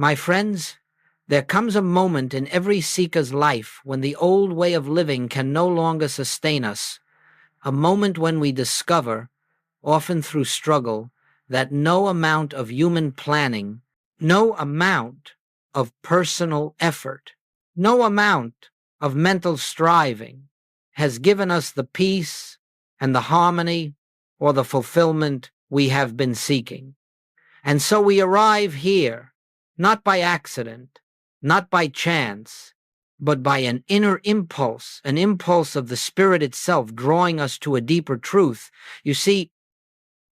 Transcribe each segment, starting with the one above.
My friends, there comes a moment in every seeker's life when the old way of living can no longer sustain us, a moment when we discover, often through struggle, that no amount of human planning, no amount of personal effort, no amount of mental striving has given us the peace and the harmony or the fulfillment we have been seeking. And so we arrive here, not by accident, not by chance, but by an inner impulse, an impulse of the Spirit itself drawing us to a deeper truth. You see,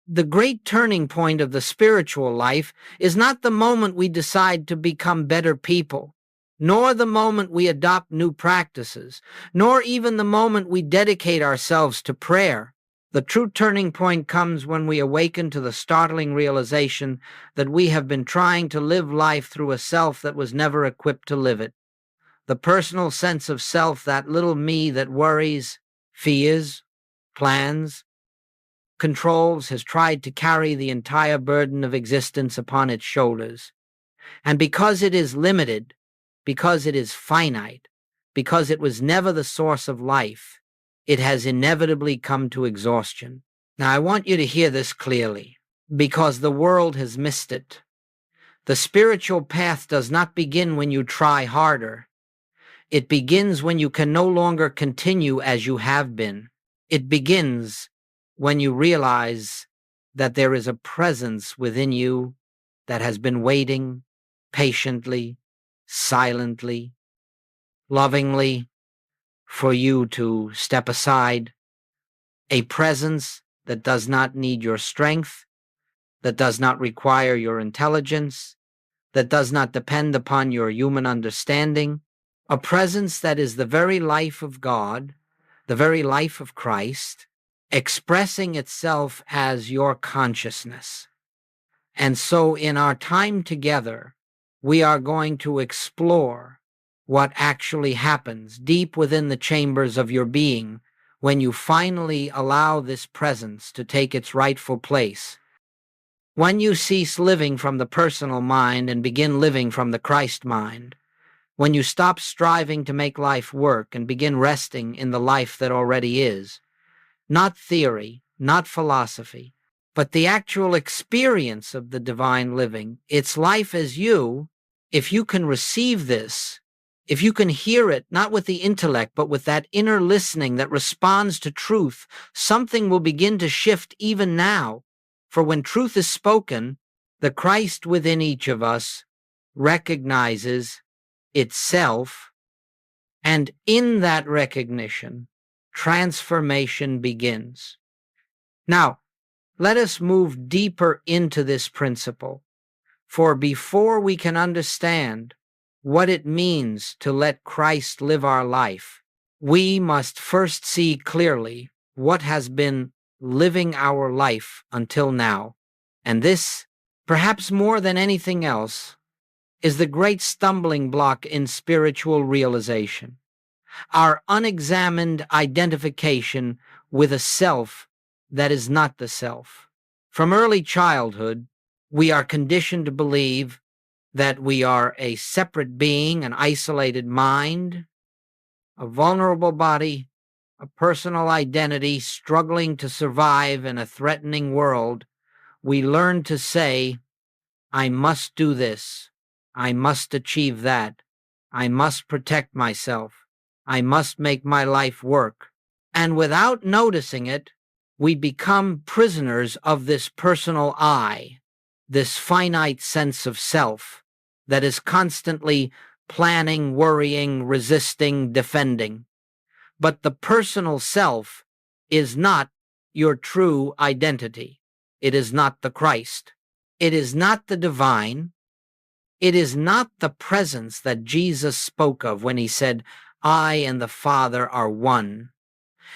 the great turning point of the spiritual life is not the moment we decide to become better people, nor the moment we adopt new practices, nor even the moment we dedicate ourselves to prayer. The true turning point comes when we awaken to the startling realization that we have been trying to live life through a self that was never equipped to live it. The personal sense of self, that little me that worries, fears, plans, controls, has tried to carry the entire burden of existence upon its shoulders. And because it is limited, because it is finite, because it was never the source of life, it has inevitably come to exhaustion. Now, I want you to hear this clearly, because the world has missed it. The spiritual path does not begin when you try harder. It begins when you can no longer continue as you have been. It begins when you realize that there is a presence within you that has been waiting patiently, silently, lovingly for you to step aside, a presence that does not need your strength, that does not require your intelligence, that does not depend upon your human understanding, a presence that is the very life of God, the very life of Christ, expressing itself as your consciousness. And so in our time together, we are going to explore what actually happens deep within the chambers of your being when you finally allow this presence to take its rightful place. When you cease living from the personal mind and begin living from the Christ mind, when you stop striving to make life work and begin resting in the life that already is, not theory, not philosophy, but the actual experience of the divine living, its life as you, if you can receive this, if you can hear it, not with the intellect, but with that inner listening that responds to truth, something will begin to shift even now. For when truth is spoken, the Christ within each of us recognizes itself, and in that recognition, transformation begins. Now, let us move deeper into this principle, for before we can understand what it means to let Christ live our life, we must first see clearly what has been living our life until now. And this, perhaps more than anything else, is the great stumbling block in spiritual realization. Our unexamined identification with a self that is not the self. From early childhood, we are conditioned to believe that we are a separate being, an isolated mind, a vulnerable body, a personal identity struggling to survive in a threatening world. We learn to say, I must do this, I must achieve that, I must protect myself, I must make my life work. And without noticing it, we become prisoners of this personal I, this finite sense of self that is constantly planning, worrying, resisting, defending. But the personal self is not your true identity. It is not the Christ. It is not the divine. It is not the presence that Jesus spoke of when he said, I and the Father are one.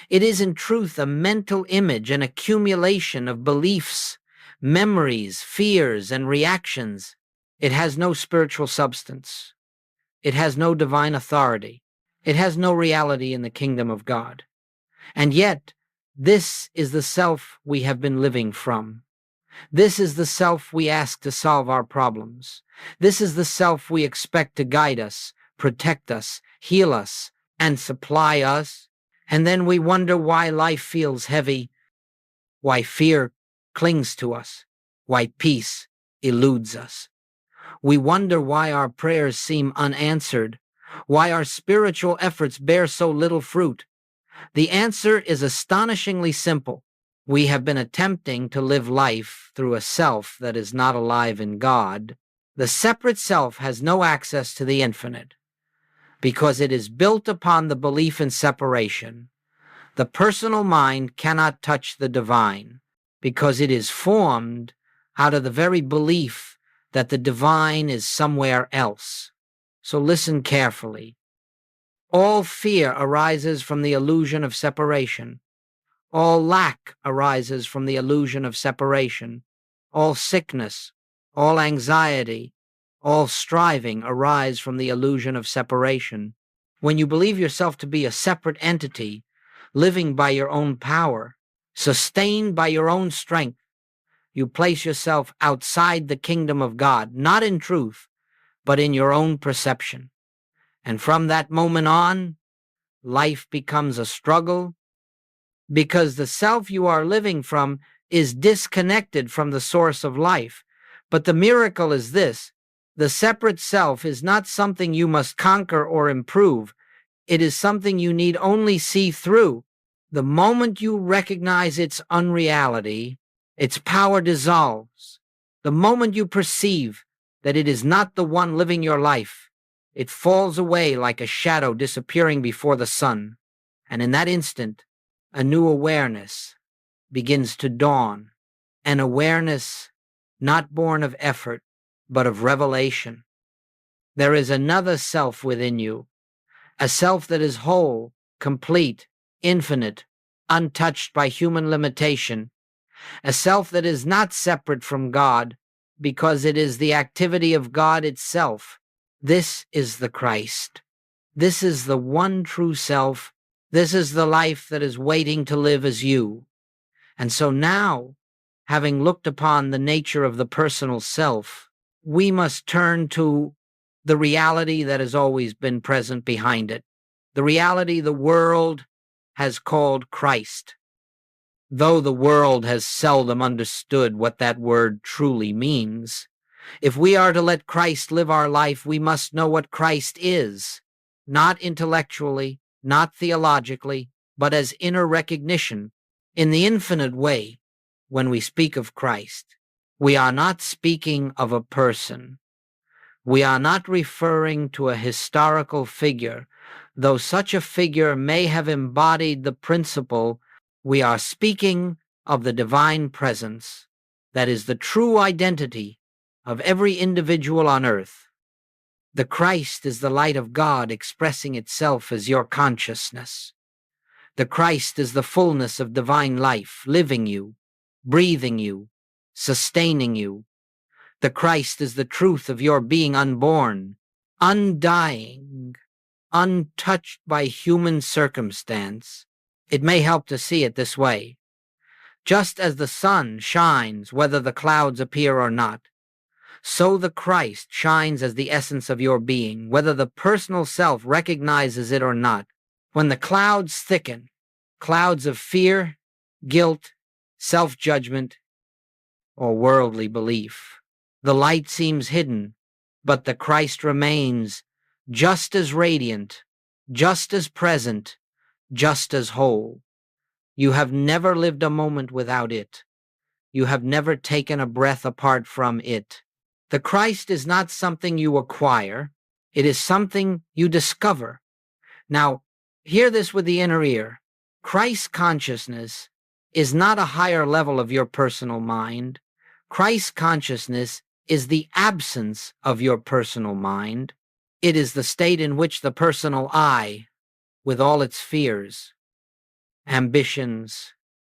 It is in truth a mental image, an accumulation of beliefs, memories, fears, and reactions. It has no spiritual substance. It has no divine authority. It has no reality in the kingdom of God. And yet, this is the self we have been living from. This is the self we ask to solve our problems. This is the self we expect to guide us, protect us, heal us, and supply us. And then we wonder why life feels heavy, why fear clings to us, why peace eludes us. We wonder why our prayers seem unanswered, why our spiritual efforts bear so little fruit. The answer is astonishingly simple. We have been attempting to live life through a self that is not alive in God. The separate self has no access to the infinite because it is built upon the belief in separation. The personal mind cannot touch the divine because it is formed out of the very belief that the divine is somewhere else. So listen carefully. All fear arises from the illusion of separation. All lack arises from the illusion of separation. All sickness, all anxiety, all striving arise from the illusion of separation. When you believe yourself to be a separate entity, living by your own power, sustained by your own strength, you place yourself outside the kingdom of God, not in truth, but in your own perception. And from that moment on, life becomes a struggle because the self you are living from is disconnected from the source of life. But the miracle is this: the separate self is not something you must conquer or improve. It is something you need only see through. The moment you recognize its unreality, its power dissolves. The moment you perceive that it is not the one living your life, it falls away like a shadow disappearing before the sun. And in that instant, a new awareness begins to dawn, an awareness not born of effort, but of revelation. There is another self within you, a self that is whole, complete, infinite, untouched by human limitation, a self that is not separate from God because it is the activity of God itself. This is the Christ. This is the one true self. This is the life that is waiting to live as you. And so now, having looked upon the nature of the personal self, we must turn to the reality that has always been present behind it, the reality the world has called Christ. Though the world has seldom understood what that word truly means, if we are to let Christ live our life, we must know what Christ is, not intellectually, not theologically, but as inner recognition. In the infinite way, when we speak of Christ, we are not speaking of a person. We are not referring to a historical figure, though such a figure may have embodied the principle. We are speaking of the divine presence that is the true identity of every individual on earth. The Christ is the light of God expressing itself as your consciousness. The Christ is the fullness of divine life, living you, breathing you, sustaining you. The Christ is the truth of your being unborn, undying, untouched by human circumstance. It may help to see it this way. Just as the sun shines whether the clouds appear or not, so the Christ shines as the essence of your being, whether the personal self recognizes it or not. When the clouds thicken, clouds of fear, guilt, self-judgment, or worldly belief, the light seems hidden, but the Christ remains just as radiant, just as present, just as whole. You have never lived a moment without it. You have never taken a breath apart from it. The Christ is not something you acquire. It is something you discover. Now, hear this with the inner ear. Christ consciousness is not a higher level of your personal mind. Christ consciousness is the absence of your personal mind. It is the state in which the personal I, with all its fears, ambitions,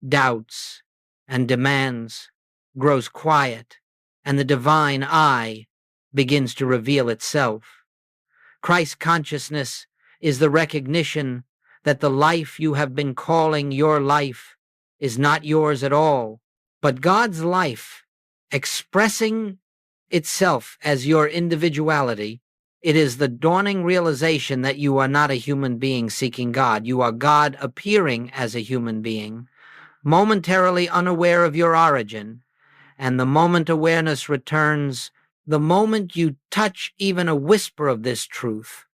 doubts, and demands, grows quiet, and the divine I begins to reveal itself. Christ consciousness is the recognition that the life you have been calling your life is not yours at all, but God's life expressing itself as your individuality. It is the dawning realization that you are not a human being seeking God. You are God appearing as a human being, momentarily unaware of your origin. And the moment awareness returns, the moment you touch even a whisper of this truth,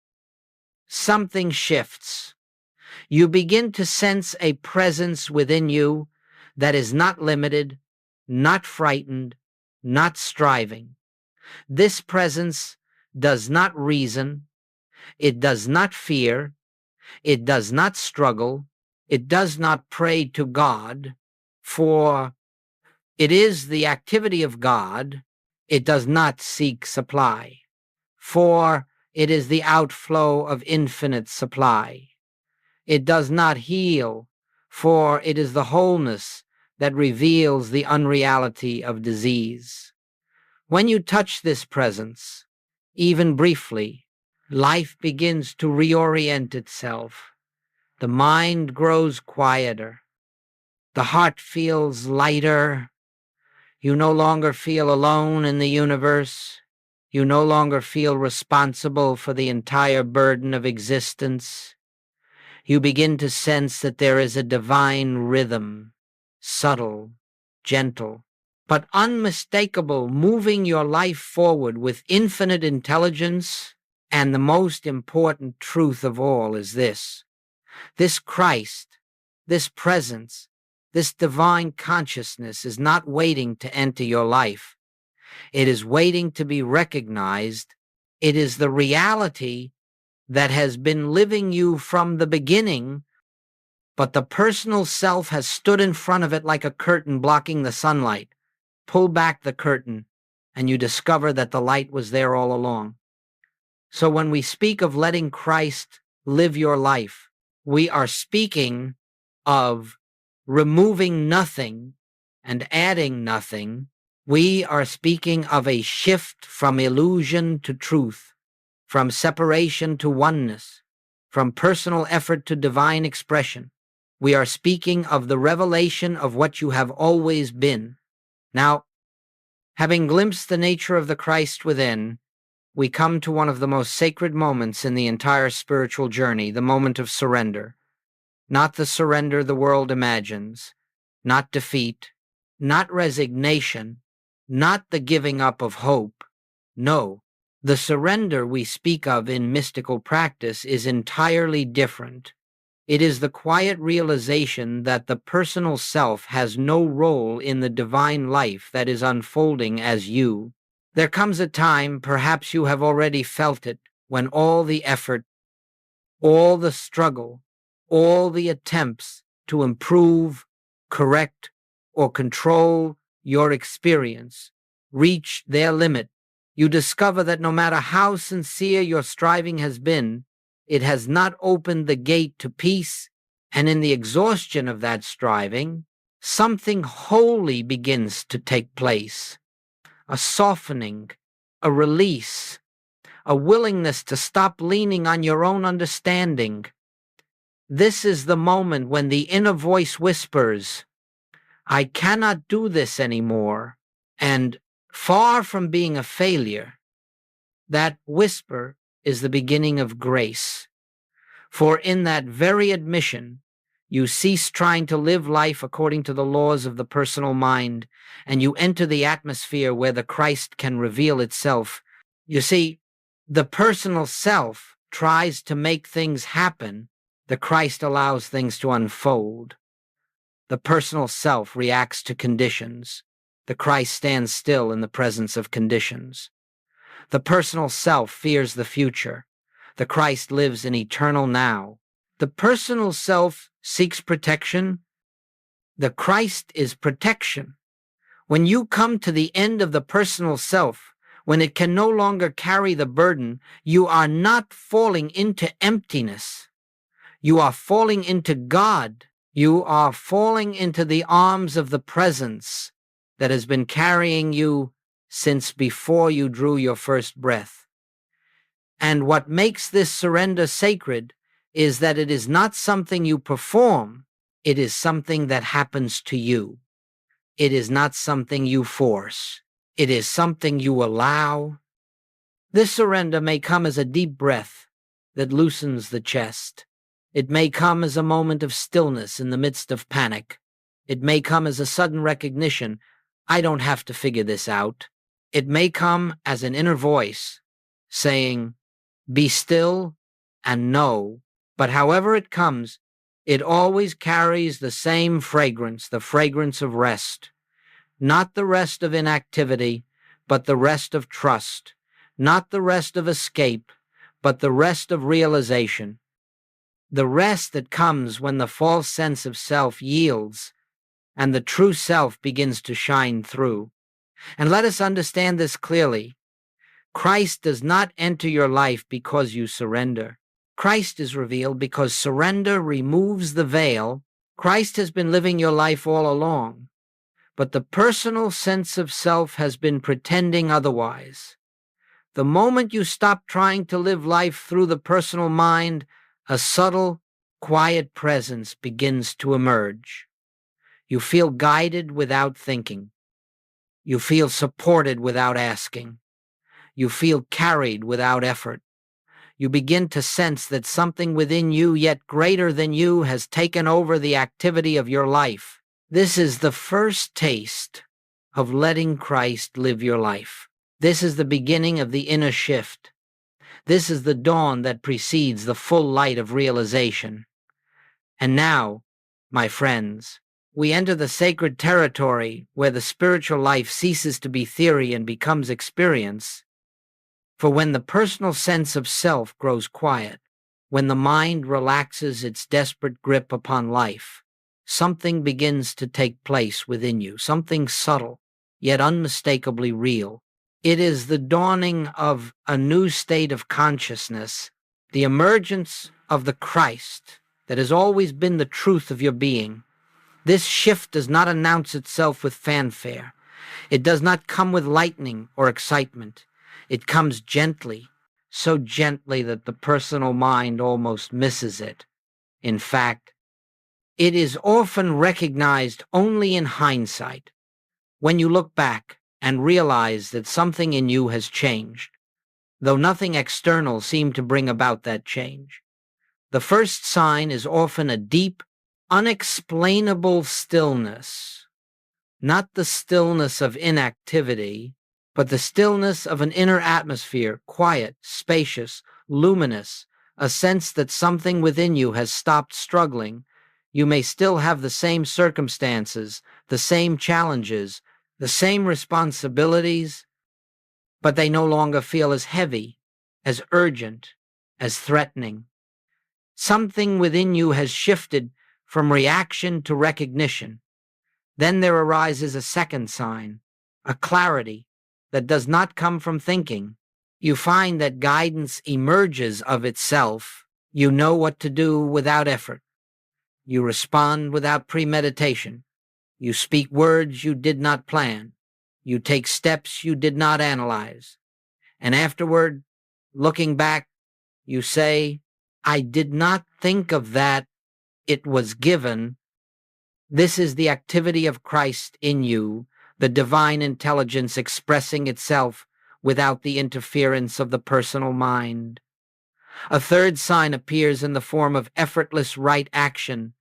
something shifts. You begin to sense a presence within you that is not limited, not frightened, not striving. This presence does not reason, it does not fear, it does not struggle, it does not pray to God, for it is the activity of God. It does not seek supply, for it is the outflow of infinite supply. It does not heal, for it is the wholeness that reveals the unreality of disease. When you touch this presence, even briefly, life begins to reorient itself. The mind grows quieter. The heart feels lighter. You no longer feel alone in the universe. You no longer feel responsible for the entire burden of existence. You begin to sense that there is a divine rhythm, subtle, gentle, but unmistakable, moving your life forward with infinite intelligence. And the most important truth of all is this Christ, this presence, this divine consciousness is not waiting to enter your life. It is waiting to be recognized. It is the reality that has been living you from the beginning, but the personal self has stood in front of it like a curtain blocking the sunlight. Pull back the curtain, and you discover that the light was there all along. So when we speak of letting Christ live your life, we are speaking of removing nothing and adding nothing. We are speaking of a shift from illusion to truth, from separation to oneness, from personal effort to divine expression. We are speaking of the revelation of what you have always been. Now, having glimpsed the nature of the Christ within, we come to one of the most sacred moments in the entire spiritual journey, the moment of surrender. Not the surrender the world imagines, not defeat, not resignation, not the giving up of hope. No, the surrender we speak of in mystical practice is entirely different. It is the quiet realization that the personal self has no role in the divine life that is unfolding as you. There comes a time, perhaps you have already felt it, when all the effort, all the struggle, all the attempts to improve, correct, or control your experience reach their limit. You discover that no matter how sincere your striving has been, it has not opened the gate to peace, and in the exhaustion of that striving, something holy begins to take place. A softening, a release, a willingness to stop leaning on your own understanding. This is the moment when the inner voice whispers, "I cannot do this anymore." And far from being a failure, that whisper is the beginning of grace. For in that very admission, you cease trying to live life according to the laws of the personal mind, and you enter the atmosphere where the Christ can reveal itself. You see, the personal self tries to make things happen. The Christ allows things to unfold. The personal self reacts to conditions. The Christ stands still in the presence of conditions. The personal self fears the future. The Christ lives in eternal now. The personal self seeks protection. The Christ is protection. When you come to the end of the personal self, when it can no longer carry the burden, you are not falling into emptiness. You are falling into God. You are falling into the arms of the presence that has been carrying you since before you drew your first breath. And what makes this surrender sacred is that it is not something you perform, it is something that happens to you. It is not something you force. It is something you allow. This surrender may come as a deep breath that loosens the chest. It may come as a moment of stillness in the midst of panic. It may come as a sudden recognition, I don't have to figure this out. It may come as an inner voice saying, be still and know. But however it comes, it always carries the same fragrance, the fragrance of rest. Not the rest of inactivity, but the rest of trust. Not the rest of escape, but the rest of realization. The rest that comes when the false sense of self yields and the true self begins to shine through. And let us understand this clearly. Christ does not enter your life because you surrender. Christ is revealed because surrender removes the veil. Christ has been living your life all along, but the personal sense of self has been pretending otherwise. The moment you stop trying to live life through the personal mind, a subtle, quiet presence begins to emerge. You feel guided without thinking. You feel supported without asking. You feel carried without effort. You begin to sense that something within you, yet greater than you, has taken over the activity of your life. This is the first taste of letting Christ live your life. This is the beginning of the inner shift. This is the dawn that precedes the full light of realization. And now, my friends, we enter the sacred territory where the spiritual life ceases to be theory and becomes experience. For when the personal sense of self grows quiet, when the mind relaxes its desperate grip upon life, something begins to take place within you, something subtle, yet unmistakably real. It is the dawning of a new state of consciousness, the emergence of the Christ that has always been the truth of your being. This shift does not announce itself with fanfare. It does not come with lightning or excitement. It comes gently, so gently that the personal mind almost misses it. In fact, it is often recognized only in hindsight, when you look back and realize that something in you has changed, though nothing external seemed to bring about that change. The first sign is often a deep, unexplainable stillness, not the stillness of inactivity, but the stillness of an inner atmosphere, quiet, spacious, luminous, a sense that something within you has stopped struggling. You may still have the same circumstances, the same challenges, the same responsibilities, but they no longer feel as heavy, as urgent, as threatening. Something within you has shifted from reaction to recognition. Then there arises a second sign, a clarity that does not come from thinking. You find that guidance emerges of itself. You know what to do without effort. You respond without premeditation. You speak words you did not plan. You take steps you did not analyze. And afterward, looking back, you say, I did not think of that. It was given. This is the activity of Christ in you, the divine intelligence expressing itself without the interference of the personal mind. A third sign appears in the form of effortless right action.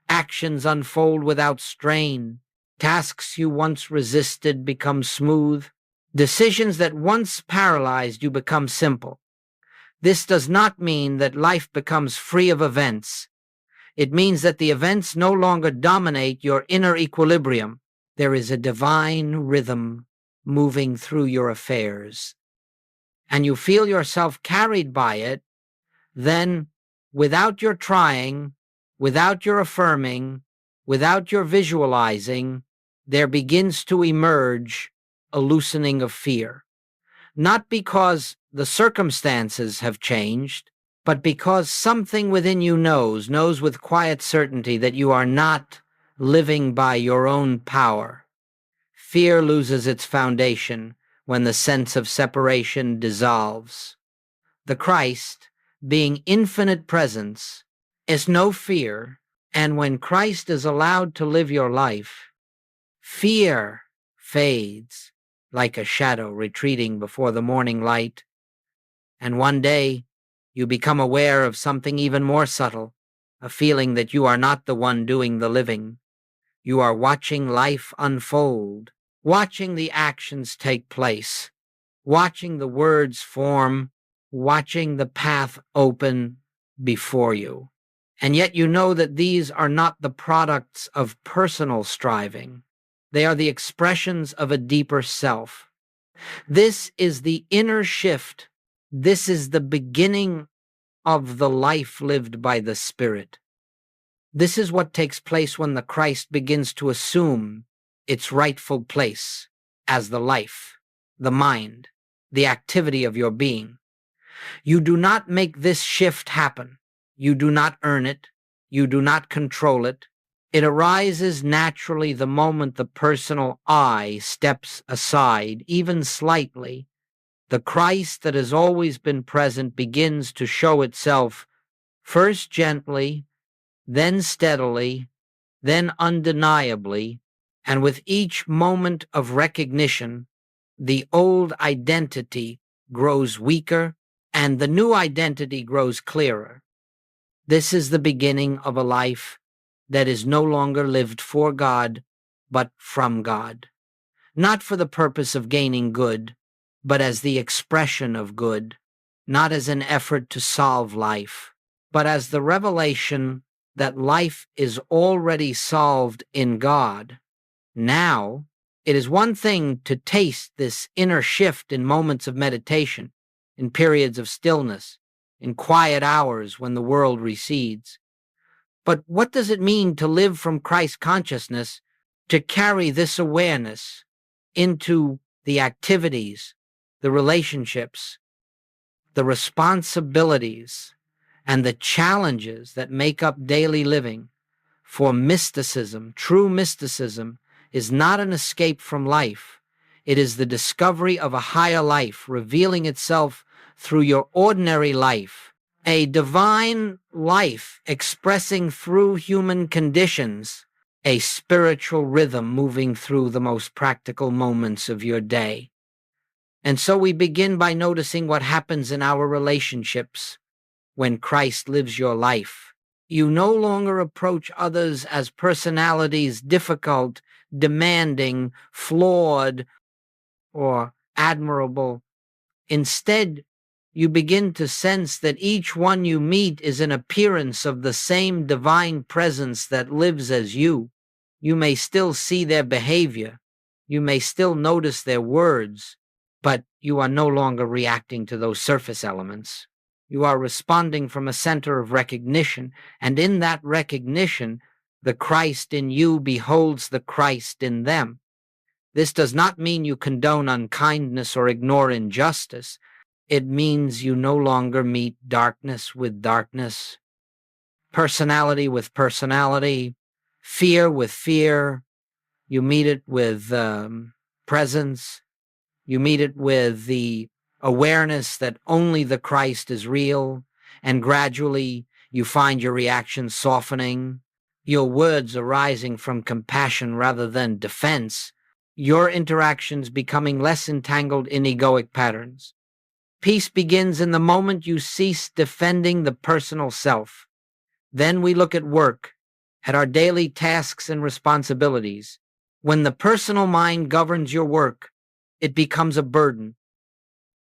Actions unfold without strain. Tasks you once resisted become smooth. Decisions that once paralyzed you become simple. This does not mean that life becomes free of events. It means that the events no longer dominate your inner equilibrium. There is a divine rhythm moving through your affairs, and you feel yourself carried by it. Then, without your trying, without your affirming, without your visualizing, there begins to emerge a loosening of fear. Not because the circumstances have changed, but because something within you knows with quiet certainty that you are not living by your own power. Fear loses its foundation when the sense of separation dissolves. The Christ, being infinite presence, is no fear, and when Christ is allowed to live your life, fear fades. like a shadow retreating before the morning light. And one day, you become aware of something even more subtle, a feeling that you are not the one doing the living. You are watching life unfold, watching the actions take place, watching the words form, watching the path open before you. And yet you know that these are not the products of personal striving. They are the expressions of a deeper self. This is the inner shift. This is the beginning of the life lived by the Spirit. This is what takes place when the Christ begins to assume its rightful place as the life, the mind, the activity of your being. You do not make this shift happen. You do not earn it. You do not control it. It arises naturally the moment the personal I steps aside, even slightly. The Christ that has always been present begins to show itself, first gently, then steadily, then undeniably, and with each moment of recognition, the old identity grows weaker and the new identity grows clearer. This is the beginning of a life that is no longer lived for God, but from God, not for the purpose of gaining good, but as the expression of good, not as an effort to solve life, but as the revelation that life is already solved in God. Now, it is one thing to taste this inner shift in moments of meditation, in periods of stillness, in quiet hours when the world recedes. But what does it mean to live from Christ consciousness, to carry this awareness into the activities, the relationships, the responsibilities, and the challenges that make up daily living? For mysticism, true mysticism, is not an escape from life. It is the discovery of a higher life revealing itself through your ordinary life, a divine life expressing through human conditions, a spiritual rhythm moving through the most practical moments of your day. And so we begin by noticing what happens in our relationships when Christ lives your life. You no longer approach others as personalities difficult, demanding, flawed, or admirable. Instead, you begin to sense that each one you meet is an appearance of the same divine presence that lives as you. You may still see their behavior. You may still notice their words, but you are no longer reacting to those surface elements. You are responding from a center of recognition, and in that recognition, the Christ in you beholds the Christ in them. This does not mean you condone unkindness or ignore injustice. It means you no longer meet darkness with darkness, personality with personality, fear with fear. You meet it with presence. You meet it with the awareness that only the Christ is real, and gradually you find your reactions softening, your words arising from compassion rather than defense, your interactions becoming less entangled in egoic patterns. Peace begins in the moment you cease defending the personal self. Then we look at work, at our daily tasks and responsibilities. When the personal mind governs your work, it becomes a burden.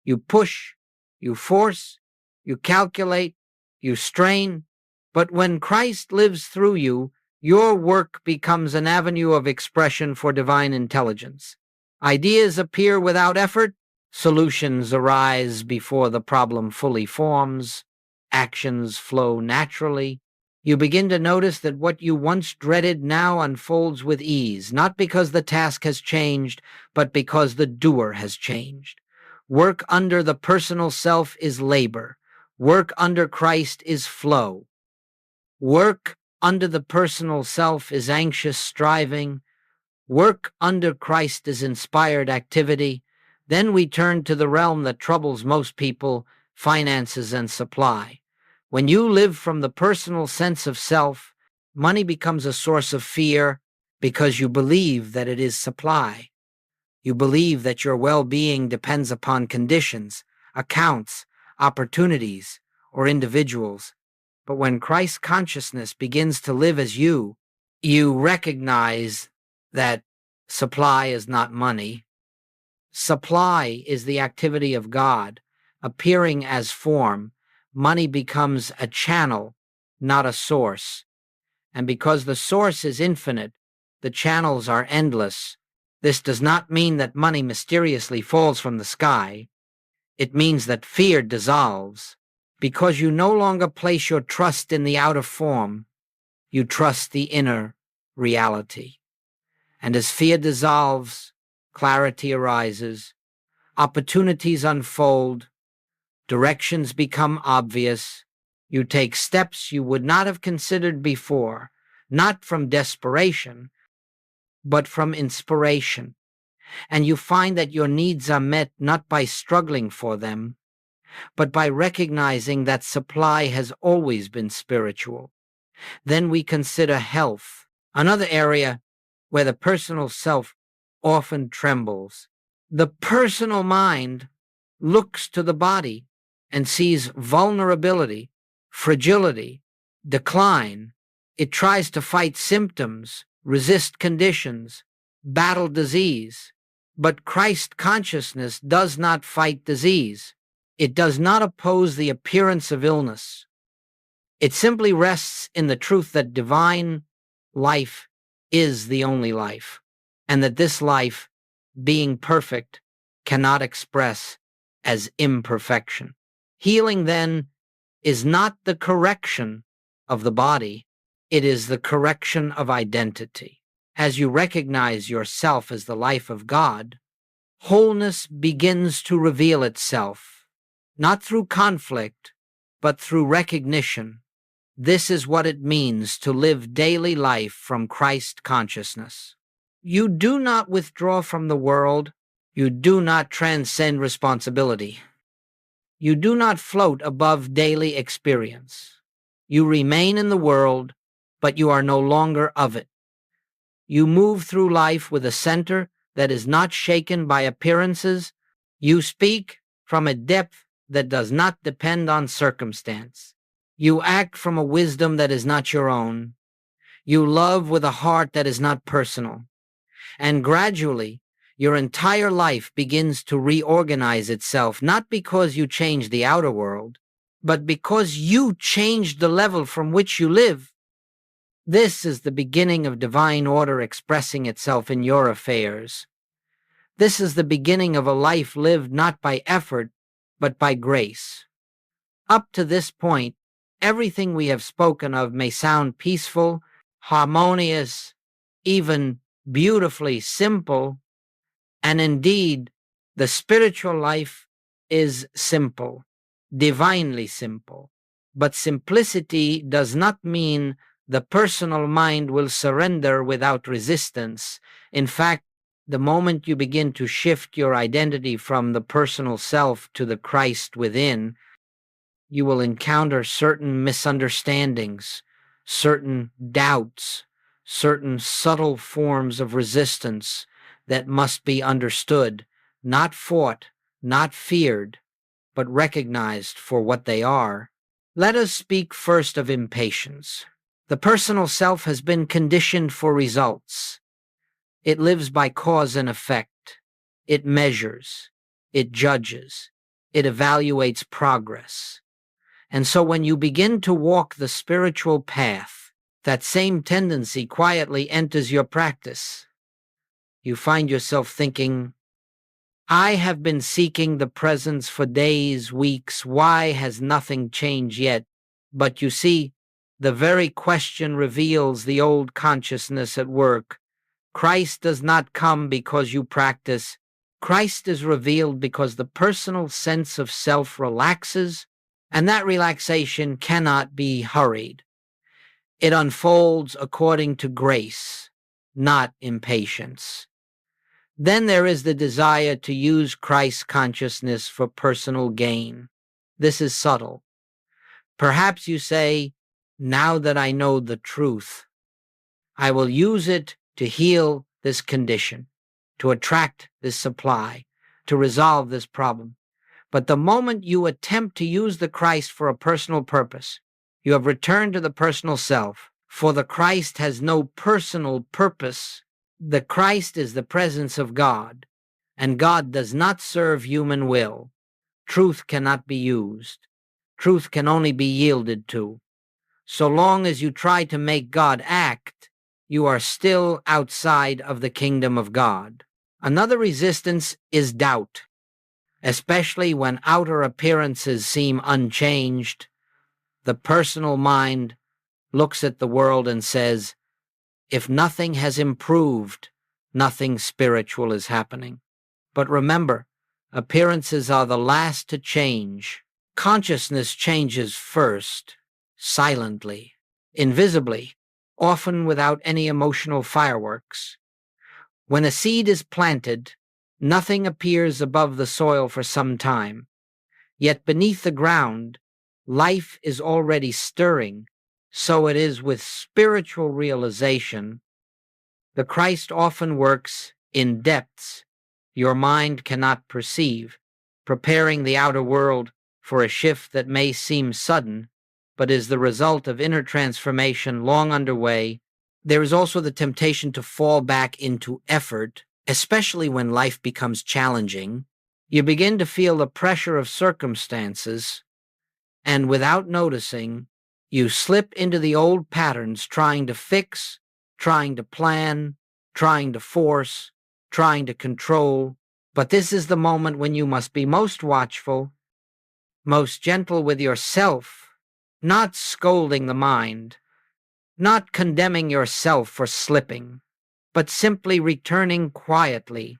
You push, you force, you calculate, you strain, but when Christ lives through you, your work becomes an avenue of expression for divine intelligence. Ideas appear without effort, solutions arise before the problem fully forms, actions flow naturally. You begin to notice that what you once dreaded now unfolds with ease, not because the task has changed, but because the doer has changed. Work under the personal self is labor. Work under Christ is flow. Work under the personal self is anxious striving. Work under Christ is inspired activity. Then we turn to the realm that troubles most people, finances and supply. When you live from the personal sense of self, money becomes a source of fear because you believe that it is supply. You believe that your well-being depends upon conditions, accounts, opportunities, or individuals. But when Christ consciousness begins to live as you recognize that supply is not money. Supply is the activity of God, appearing as form. Money becomes a channel, not a source. And because the source is infinite, the channels are endless. This does not mean that money mysteriously falls from the sky. It means that fear dissolves. Because you no longer place your trust in the outer form, you trust the inner reality. And as fear dissolves, clarity arises, opportunities unfold, directions become obvious. You take steps you would not have considered before, not from desperation, but from inspiration. And you find that your needs are met not by struggling for them, but by recognizing that supply has always been spiritual. Then we consider health, another area where the personal self often trembles. The personal mind looks to the body and sees vulnerability, fragility, decline. It tries to fight symptoms, resist conditions, battle disease. But Christ consciousness does not fight disease. It does not oppose the appearance of illness. It simply rests in the truth that divine life is the only life, and that this life, being perfect, cannot express as imperfection. Healing, then, is not the correction of the body, it is the correction of identity. As you recognize yourself as the life of God, wholeness begins to reveal itself, not through conflict, but through recognition. This is what it means to live daily life from Christ consciousness. You do not withdraw from the world. You do not transcend responsibility. You do not float above daily experience. You remain in the world, but you are no longer of it. You move through life with a center that is not shaken by appearances. You speak from a depth that does not depend on circumstance. You act from a wisdom that is not your own. You love with a heart that is not personal. And gradually, your entire life begins to reorganize itself, not because you changed the outer world, but because you changed the level from which you live. This is the beginning of divine order expressing itself in your affairs. This is the beginning of a life lived not by effort, but by grace. Up to this point, everything we have spoken of may sound peaceful, harmonious, even beautifully simple, and indeed, the spiritual life is simple, divinely simple. But simplicity does not mean the personal mind will surrender without resistance. In fact, the moment you begin to shift your identity from the personal self to the Christ within, you will encounter certain misunderstandings, certain doubts, certain subtle forms of resistance that must be understood, not fought, not feared, but recognized for what they are. Let us speak first of impatience. The personal self has been conditioned for results. It lives by cause and effect. It measures. It judges. It evaluates progress. And so when you begin to walk the spiritual path, that same tendency quietly enters your practice. You find yourself thinking, I have been seeking the presence for days, weeks. Why has nothing changed yet? But you see, the very question reveals the old consciousness at work. Christ does not come because you practice. Christ is revealed because the personal sense of self relaxes, and that relaxation cannot be hurried. It unfolds according to grace, not impatience. Then there is the desire to use Christ consciousness for personal gain. This is subtle. Perhaps you say, now that I know the truth, I will use it to heal this condition. to attract this supply, to resolve this problem. But the moment you attempt to use the Christ for a personal purpose, you have returned to the personal self, for the Christ has no personal purpose. The Christ is the presence of God, and God does not serve human will. Truth cannot be used. Truth can only be yielded to. So long as you try to make God act, you are still outside of the kingdom of God. Another resistance is doubt, especially when outer appearances seem unchanged. The personal mind looks at the world and says, if nothing has improved, nothing spiritual is happening. But remember, appearances are the last to change. Consciousness changes first, silently, invisibly, often without any emotional fireworks. When a seed is planted, nothing appears above the soil for some time. Yet beneath the ground, life is already stirring. So it is with spiritual realization. The Christ often works in depths your mind cannot perceive, preparing the outer world for a shift that may seem sudden, but is the result of inner transformation long underway. There is also the temptation to fall back into effort, especially when life becomes challenging. You begin to feel the pressure of circumstances, and without noticing, you slip into the old patterns, trying to fix, trying to plan, trying to force, trying to control. But this is the moment when you must be most watchful, most gentle with yourself, not scolding the mind, not condemning yourself for slipping, but simply returning quietly,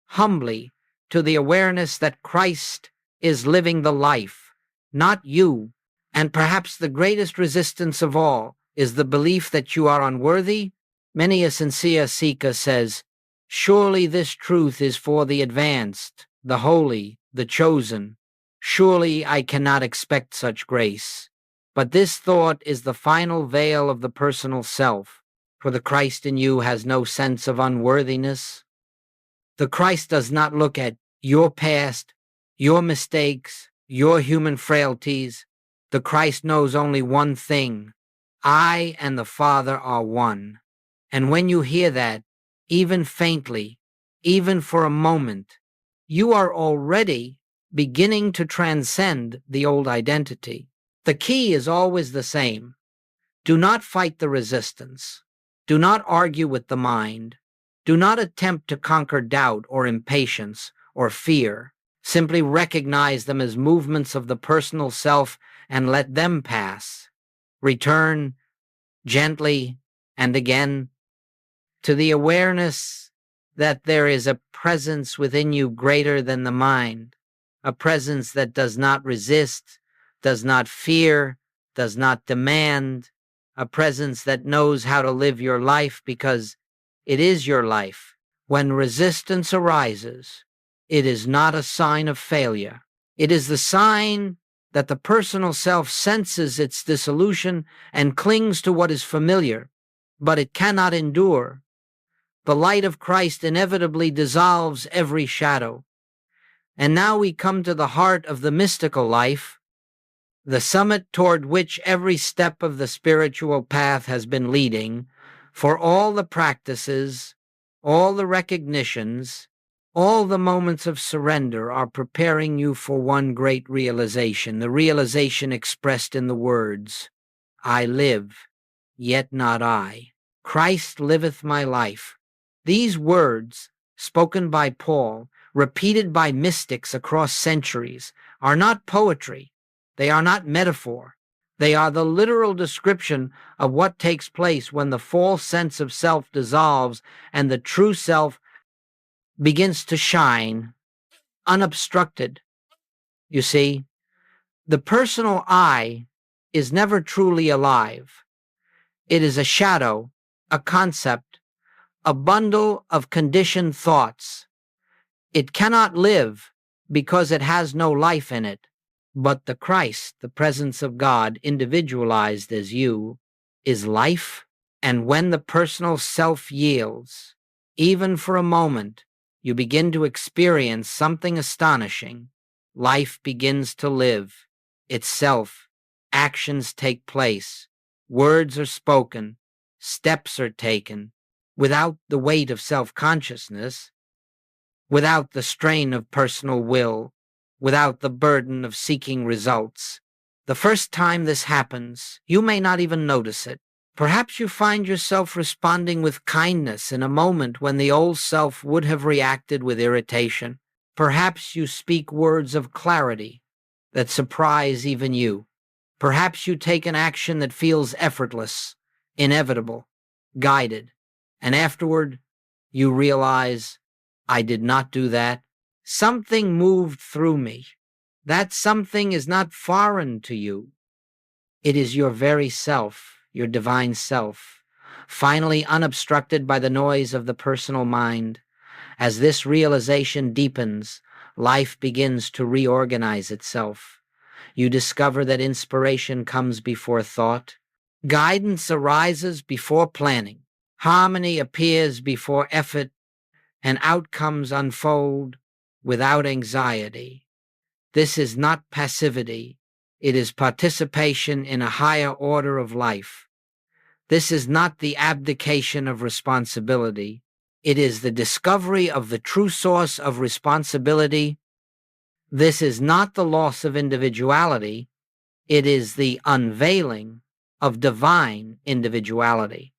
humbly, to the awareness that Christ is living the life, not you. And perhaps the greatest resistance of all is the belief that you are unworthy. Many a sincere seeker says, surely this truth is for the advanced, the holy, the chosen. Surely I cannot expect such grace. But this thought is the final veil of the personal self, for the Christ in you has no sense of unworthiness. The Christ does not look at your past, your mistakes, your human frailties. The Christ knows only one thing: I and the Father are one. And when you hear that, even faintly, even for a moment, you are already beginning to transcend the old identity. The key is always the same. Do not fight the resistance. Do not argue with the mind. Do not attempt to conquer doubt or impatience or fear. Simply recognize them as movements of the personal self and let them pass. Return gently and again to the awareness that there is a presence within you greater than the mind, a presence that does not resist, does not fear, does not demand, a presence that knows how to live your life because it is your life. When resistance arises, it is not a sign of failure. It is the sign that the personal self senses its dissolution and clings to what is familiar, but it cannot endure. The light of Christ inevitably dissolves every shadow. And now we come to the heart of the mystical life, the summit toward which every step of the spiritual path has been leading, for all the practices, all the recognitions, all the moments of surrender are preparing you for one great realization, the realization expressed in the words, I live, yet not I. Christ liveth my life. These words, spoken by Paul, repeated by mystics across centuries, are not poetry. They are not metaphor. They are the literal description of what takes place when the false sense of self dissolves and the true self begins to shine, unobstructed. You see, the personal I is never truly alive. It is a shadow, a concept, a bundle of conditioned thoughts. It cannot live because it has no life in it. But the Christ, the presence of God, individualized as you, is life. And when the personal self yields, even for a moment, you begin to experience something astonishing. Life begins to live itself. Actions take place. Words are spoken. Steps are taken without the weight of self-consciousness, without the strain of personal will, without the burden of seeking results. The first time this happens, you may not even notice it. Perhaps you find yourself responding with kindness in a moment when the old self would have reacted with irritation. Perhaps you speak words of clarity that surprise even you. Perhaps you take an action that feels effortless, inevitable, guided, and afterward you realize, I did not do that. Something moved through me. That something is not foreign to you. It is your very self, your divine self, finally unobstructed by the noise of the personal mind. As this realization deepens, life begins to reorganize itself. You discover that inspiration comes before thought. Guidance arises before planning. Harmony appears before effort, and outcomes unfold without anxiety. This is not passivity. It is participation in a higher order of life. This is not the abdication of responsibility. It is the discovery of the true source of responsibility. This is not the loss of individuality. It is the unveiling of divine individuality.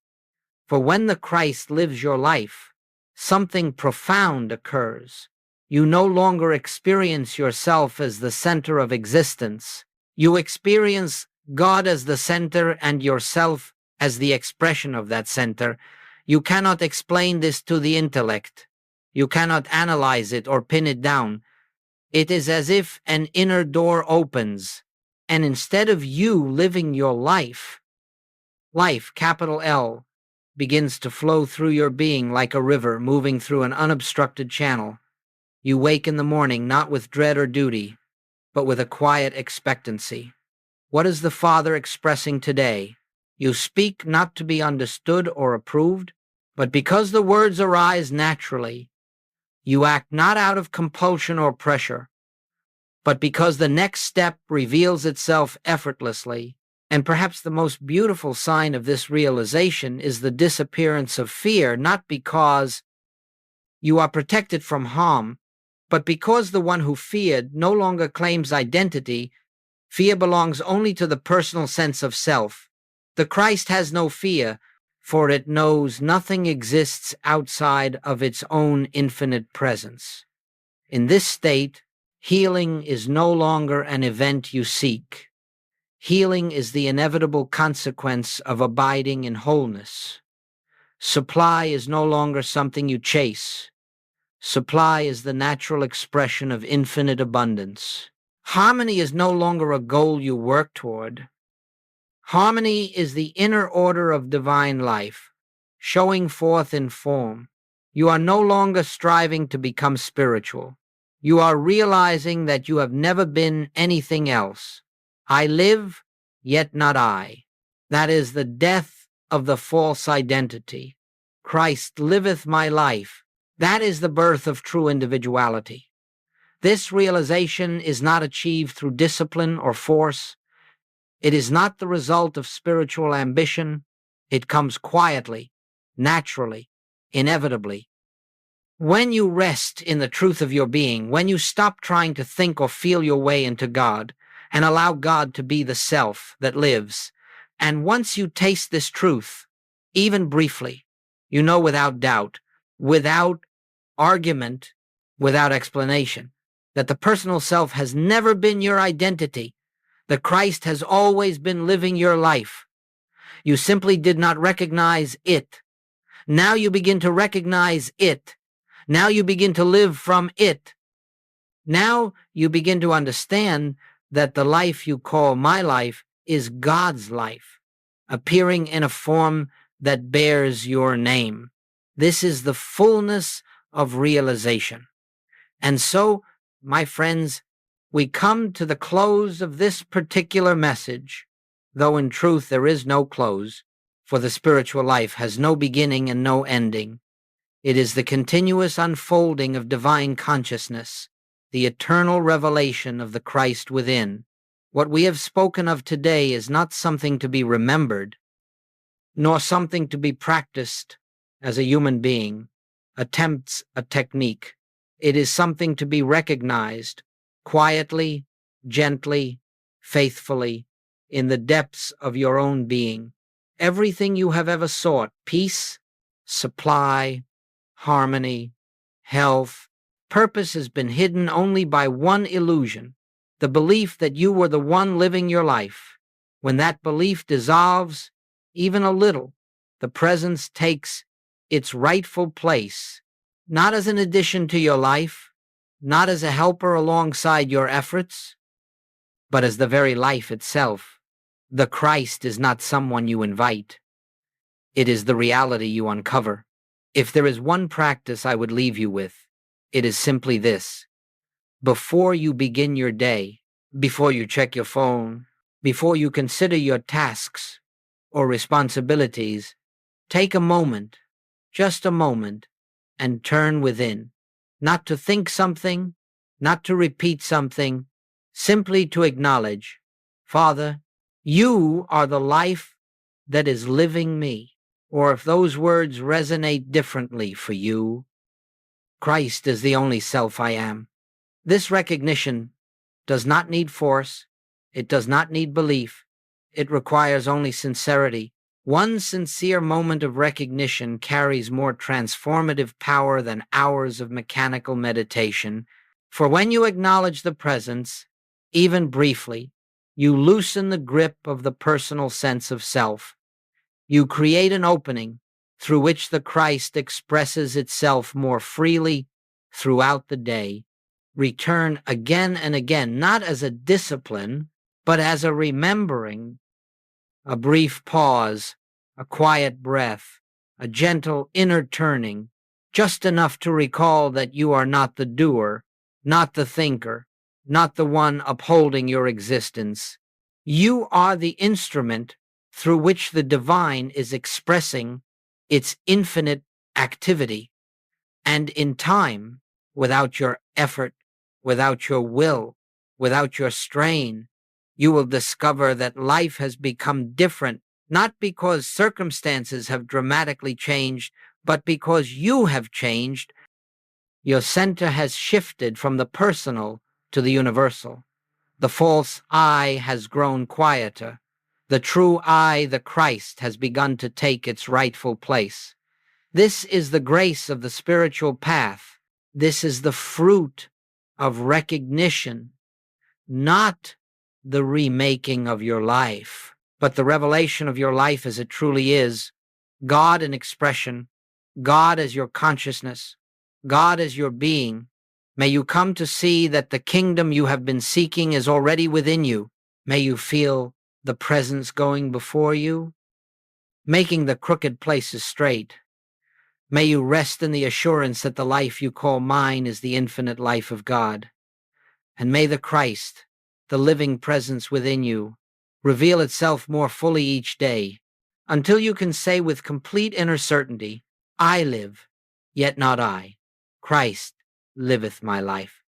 For when the Christ lives your life, something profound occurs. You no longer experience yourself as the center of existence. You experience God as the center and yourself as the expression of that center. You cannot explain this to the intellect. You cannot analyze it or pin it down. It is as if an inner door opens, and instead of you living your life, capital L, begins to flow through your being like a river moving through an unobstructed channel. You wake in the morning not with dread or duty, but with a quiet expectancy. What is the Father expressing today? You speak not to be understood or approved, but because the words arise naturally. You act not out of compulsion or pressure, but because the next step reveals itself effortlessly. And perhaps the most beautiful sign of this realization is the disappearance of fear, not because you are protected from harm, but because the one who feared no longer claims identity. Fear belongs only to the personal sense of self. The Christ has no fear, for it knows nothing exists outside of its own infinite presence. In this state, healing is no longer an event you seek. Healing is the inevitable consequence of abiding in wholeness. Supply is no longer something you chase. Supply is the natural expression of infinite abundance. Harmony is no longer a goal you work toward. Harmony is the inner order of divine life, showing forth in form. You are no longer striving to become spiritual. You are realizing that you have never been anything else. I live, yet not I. That is the death of the false identity. Christ liveth my life. That is the birth of true individuality. This realization is not achieved through discipline or force. It is not the result of spiritual ambition. It comes quietly, naturally, inevitably. When you rest in the truth of your being, when you stop trying to think or feel your way into God, and allow God to be the self that lives, and once you taste this truth, even briefly, you know without doubt, without argument, without explanation, that the personal self has never been your identity. The Christ has always been living your life. You simply did not recognize it. Now you begin to recognize it. Now you begin to live from it. Now you begin to understand that the life you call my life is God's life, appearing in a form that bears your name. This is the fullness of realization. And so, my friends, we come to the close of this particular message, though in truth there is no close, for the spiritual life has no beginning and no ending. It is the continuous unfolding of divine consciousness, the eternal revelation of the Christ within. What we have spoken of today is not something to be remembered, nor something to be practiced as a human being attempts a technique. It is something to be recognized quietly, gently, faithfully, in the depths of your own being. Everything you have ever sought, peace, supply, harmony, health, purpose, has been hidden only by one illusion, the belief that you were the one living your life. When that belief dissolves, even a little, the presence takes its rightful place, not as an addition to your life, not as a helper alongside your efforts, but as the very life itself. The Christ is not someone you invite. It is the reality you uncover. If there is one practice I would leave you with, it is simply this. Before you begin your day, before you check your phone, before you consider your tasks or responsibilities, take a moment, just a moment, and turn within. Not to think something, not to repeat something, simply to acknowledge, Father, you are the life that is living me. Or if those words resonate differently for you, Christ is the only self I am. This recognition does not need force. It does not need belief. It requires only sincerity. One sincere moment of recognition carries more transformative power than hours of mechanical meditation, for when you acknowledge the presence, even briefly, you loosen the grip of the personal sense of self. You create an opening through which the Christ expresses itself more freely throughout the day. Return again and again, not as a discipline, but as a remembering, a brief pause, a quiet breath, a gentle inner turning, just enough to recall that you are not the doer, not the thinker, not the one upholding your existence. You are the instrument through which the divine is expressing its infinite activity. And in time, without your effort, without your will, without your strain, you will discover that life has become different, not because circumstances have dramatically changed, but because you have changed. Your center has shifted from the personal to the universal. The false I has grown quieter. The true I, the Christ, has begun to take its rightful place. This is the grace of the spiritual path. This is the fruit of recognition, not the remaking of your life, but the revelation of your life as it truly is. God in expression, God as your consciousness, God as your being. May you come to see that the kingdom you have been seeking is already within you. May you feel the presence going before you, making the crooked places straight. May you rest in the assurance that the life you call mine is the infinite life of God. And may the Christ, the living presence within you, reveal itself more fully each day, until you can say with complete inner certainty, I live, yet not I. Christ liveth my life.